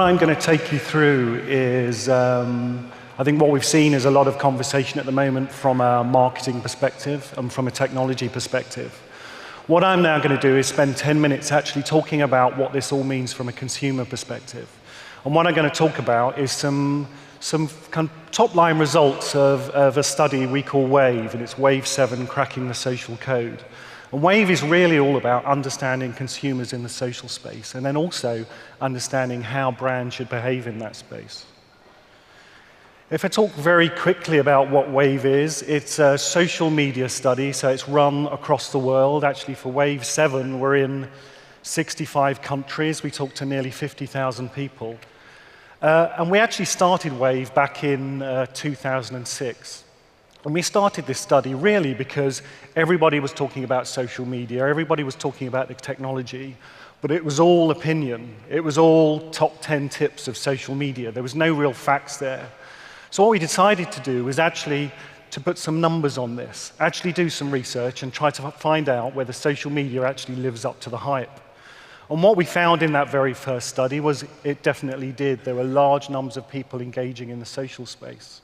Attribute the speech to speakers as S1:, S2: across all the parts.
S1: what I'm going to take you through is, I think what we've seen is a lot of conversation at the moment from a marketing perspective and from a technology perspective. What I'm now going to do is spend 10 minutes actually talking about what this all means from a consumer perspective. And what I'm going to talk about is some kind of top-line results of a study we call WAVE, and it's Wave 7, Cracking the Social Code. And WAVE is really all about understanding consumers in the social space, and then also understanding how brands should behave in that space. If I talk very quickly about what WAVE is, it's a social media study, so it's run across the world. Actually, for Wave 7, we're in 65 countries. We talk to nearly 50,000 people. And we actually started WAVE back in 2006. And we started this study really because everybody was talking about social media, everybody was talking about the technology, but it was all opinion. It was all top 10 tips of social media. There was no real facts there. So what we decided to do was actually to put some numbers on this, actually do some research and try to find out whether social media actually lives up to the hype. And what we found in that very first study was it definitely did. There were large numbers of people engaging in the social space.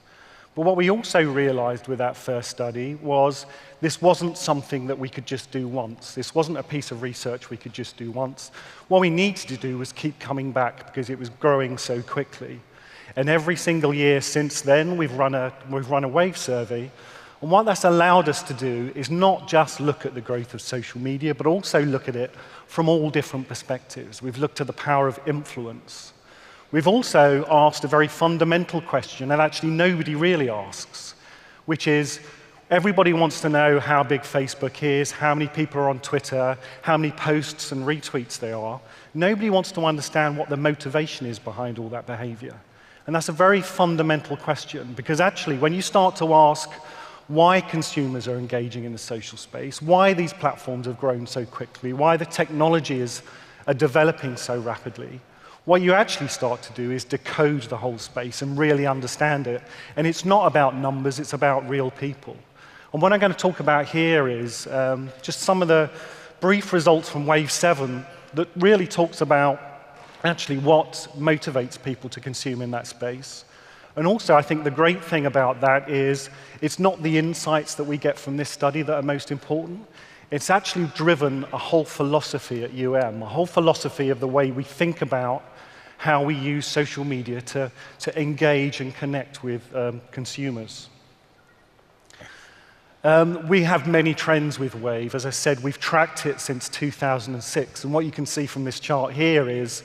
S1: But what we also realized with that first study was this wasn't something that we could just do once. This wasn't a piece of research we could just do once. What we needed to do was keep coming back because it was growing so quickly. And every single year since then, we've run a WAVE survey. And what that's allowed us to do is not just look at the growth of social media, but also look at it from all different perspectives. We've looked at the power of influence. We've also asked a very fundamental question that actually nobody really asks, which is everybody wants to know how big Facebook is, how many people are on Twitter, how many posts and retweets there are. Nobody wants to understand what the motivation is behind all that behavior. And that's a very fundamental question, because actually when you start to ask why consumers are engaging in the social space, why these platforms have grown so quickly, why the technology are developing so rapidly, what you actually start to do is decode the whole space and really understand it. And it's not about numbers, it's about real people. And what I'm going to talk about here is just some of the brief results from Wave 7 that really talks about actually what motivates people to consume in that space. And also, I think the great thing about that is it's not the insights that we get from this study that are most important. It's actually driven a whole philosophy at a whole philosophy of the way we think about how we use social media to engage and connect with consumers. We have many trends with WAVE. As I said, we've tracked it since 2006. And what you can see from this chart here is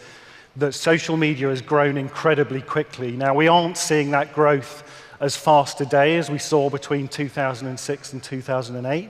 S1: that social media has grown incredibly quickly. Now, we aren't seeing that growth as fast today as we saw between 2006 and 2008,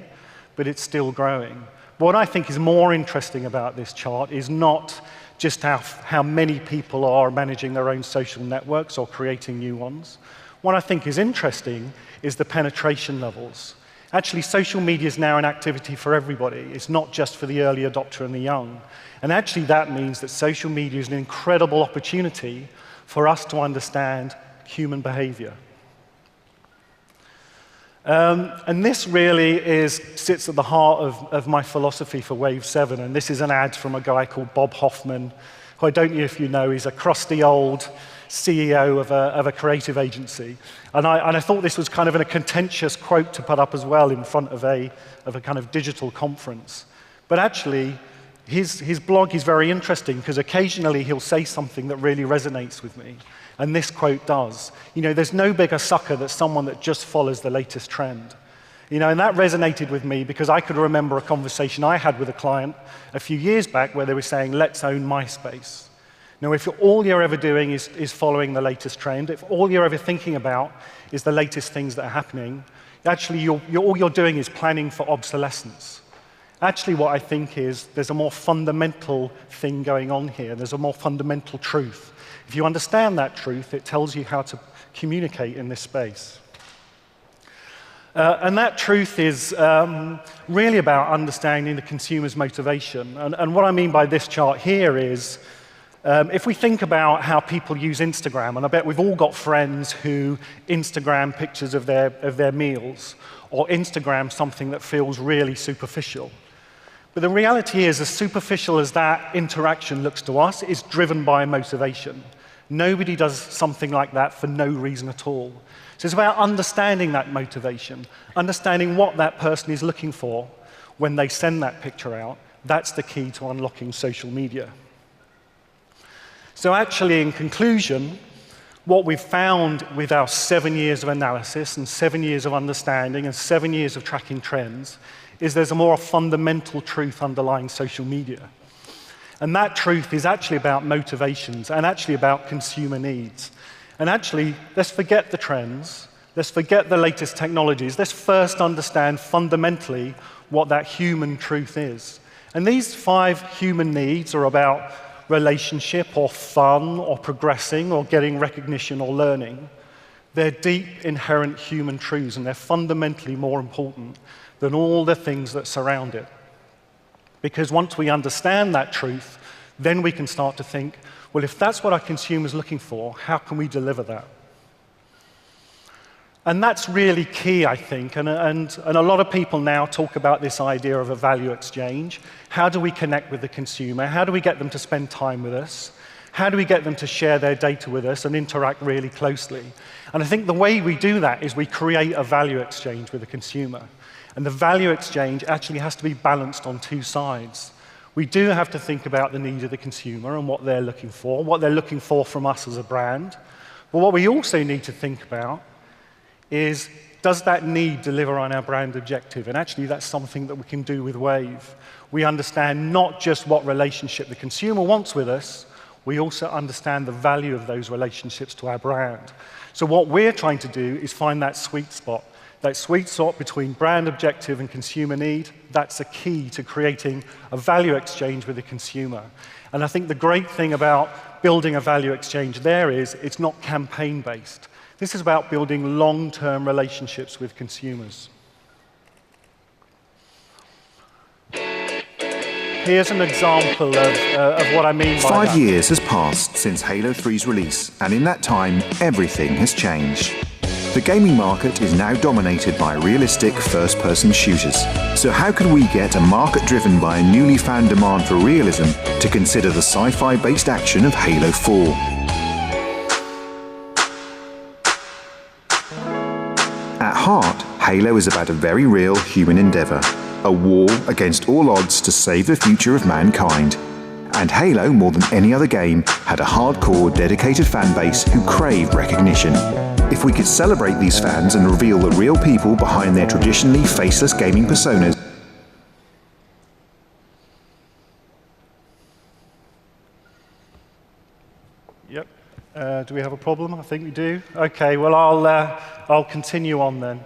S1: but it's still growing. What I think is more interesting about this chart is not just how many people are managing their own social networks or creating new ones. What I think is interesting is the penetration levels. Actually, social media is now an activity for everybody. It's not just for the early adopter and the young. And actually, that means that social media is an incredible opportunity for us to understand human behavior. And this really sits at the heart of my philosophy for Wave 7. And this is an ad from a guy called Bob Hoffman, who I don't know if you know. He's a crusty old CEO of a creative agency. And I thought this was kind of a contentious quote to put up as well in front of a kind of digital conference. But actually, his blog is very interesting because occasionally he'll say something that really resonates with me. And this quote does. You know, there's no bigger sucker than someone that just follows the latest trend. You know, and that resonated with me because I could remember a conversation I had with a client a few years back where they were saying, let's own MySpace. Now, if all you're ever doing is following the latest trend, if all you're ever thinking about is the latest things that are happening, actually all you're doing is planning for obsolescence. Actually, what I think is there's a more fundamental thing going on here. There's a more fundamental truth. If you understand that truth, it tells you how to communicate in this space. And that truth is really about understanding the consumer's motivation. And what I mean by this chart here is if we think about how people use Instagram, and I bet we've all got friends who Instagram pictures of their meals, or Instagram something that feels really superficial. But the reality is, as superficial as that interaction looks to us, it's driven by motivation. Nobody does something like that for no reason at all. So it's about understanding that motivation, understanding what that person is looking for when they send that picture out. That's the key to unlocking social media. So actually, in conclusion, what we've found with our 7 years of analysis and 7 years of understanding and 7 years of tracking trends is there's a more fundamental truth underlying social media. And that truth is actually about motivations and actually about consumer needs. And actually, let's forget the trends, let's forget the latest technologies, let's first understand fundamentally what that human truth is. And these 5 human needs are about relationship or fun or progressing or getting recognition or learning. They're deep, inherent human truths, and they're fundamentally more important than all the things that surround it. Because once we understand that truth, then we can start to think, well, if that's what our consumer's looking for, how can we deliver that? And that's really key, I think, and a lot of people now talk about this idea of a value exchange. How do we connect with the consumer? How do we get them to spend time with us? How do we get them to share their data with us and interact really closely? And I think the way we do that is we create a value exchange with the consumer. And the value exchange actually has to be balanced on 2 sides. We do have to think about the need of the consumer and what they're looking for from us as a brand. But what we also need to think about is, does that need deliver on our brand objective? And actually, that's something that we can do with Wave. We understand not just what relationship the consumer wants with us, we also understand the value of those relationships to our brand. So what we're trying to do is find that sweet spot between brand objective and consumer need. That's a key to creating a value exchange with the consumer. And I think the great thing about building a value exchange there is it's not campaign-based. This is about building long-term relationships with consumers. Here's an example of what I mean by that.
S2: 5 years has passed since Halo 3's release, and in that time, everything has changed. The gaming market is now dominated by realistic first-person shooters. So how can we get a market driven by a newly found demand for realism to consider the sci-fi-based action of Halo 4? At heart, Halo is about a very real human endeavor, a war against all odds to save the future of mankind. And Halo, more than any other game, had a hardcore, dedicated fan base who craved recognition. If we could celebrate these fans and reveal the real people behind their traditionally faceless gaming personas.
S1: Yep. Do we have a problem? I think we do. Okay, well, I'll continue on then.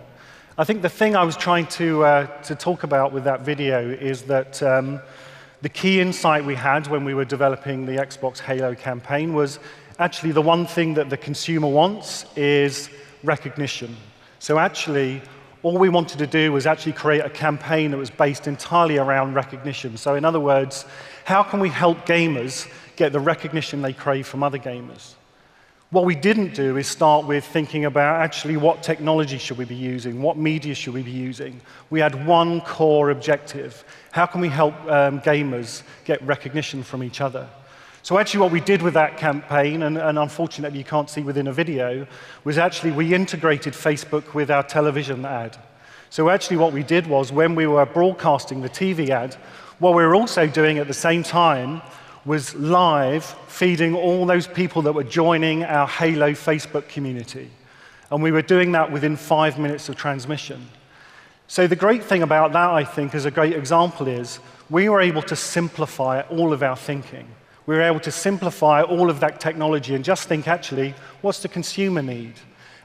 S1: I think the thing I was trying to talk about with that video is that the key insight we had when we were developing the Xbox Halo campaign was actually the one thing that the consumer wants is recognition. So actually, all we wanted to do was actually create a campaign that was based entirely around recognition. So in other words, how can we help gamers get the recognition they crave from other gamers? What we didn't do is start with thinking about actually what technology should we be using, what media should we be using. We had one core objective. How can we help gamers get recognition from each other? So actually what we did with that campaign, and unfortunately you can't see within a video, was actually we integrated Facebook with our television ad. So actually what we did was when we were broadcasting the TV ad, what we were also doing at the same time was live feeding all those people that were joining our Halo Facebook community. And we were doing that within 5 minutes of transmission. So the great thing about that, I think, as a great example is we were able to simplify all of our thinking. We were able to simplify all of that technology and just think, actually, what's the consumer need?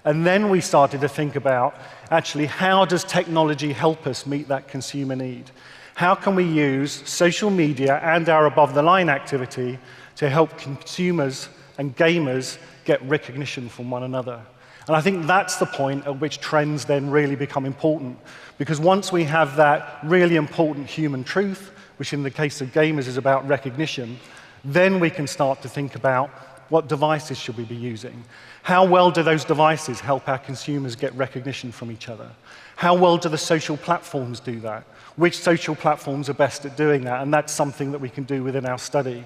S1: And then we started to think about, actually, how does technology help us meet that consumer need? How can we use social media and our above-the-line activity to help consumers and gamers get recognition from one another? And I think that's the point at which trends then really become important. Because once we have that really important human truth, which in the case of gamers is about recognition, then we can start to think about what devices should we be using? How well do those devices help our consumers get recognition from each other? How well do the social platforms do that? Which social platforms are best at doing that? And that's something that we can do within our study.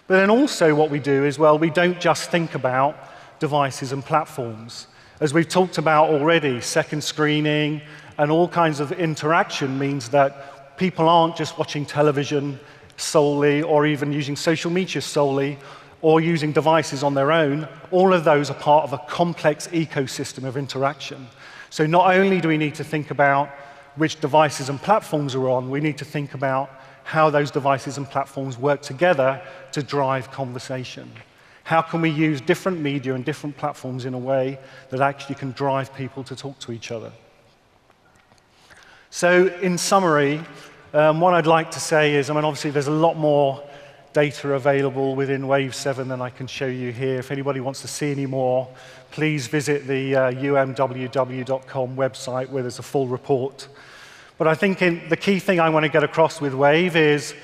S1: But then also what we do is, well, we don't just think about devices and platforms. As we've talked about already, second screening and all kinds of interaction means that people aren't just watching television solely or even using social media solely or using devices on their own. All of those are part of a complex ecosystem of interaction. So not only do we need to think about which devices and platforms we're on, we need to think about how those devices and platforms work together to drive conversation. How can we use different media and different platforms in a way that actually can drive people to talk to each other? So in summary, what I'd like to say is, obviously there's a lot more data available within Wave 7 than I can show you here. If anybody wants to see any more, please visit the umww.com website where there's a full report. But I think the key thing I want to get across with Wave is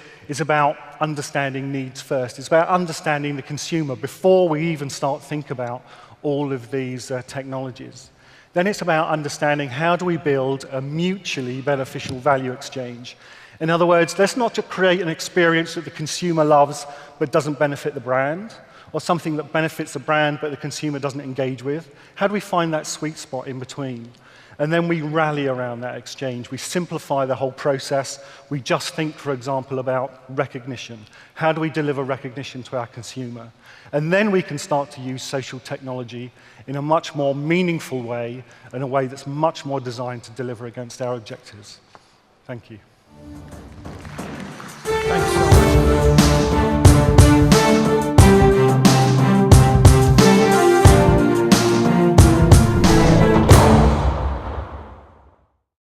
S1: about understanding needs first. It's about understanding the consumer before we even start think about all of these technologies. Then it's about understanding how do we build a mutually beneficial value exchange. In other words, let's not just create an experience that the consumer loves but doesn't benefit the brand, or something that benefits the brand but the consumer doesn't engage with. How do we find that sweet spot in between? And then we rally around that exchange. We simplify the whole process. We just think, for example, about recognition. How do we deliver recognition to our consumer? And then we can start to use social technology in a much more meaningful way, in a way that's much more designed to deliver against our objectives. Thank you.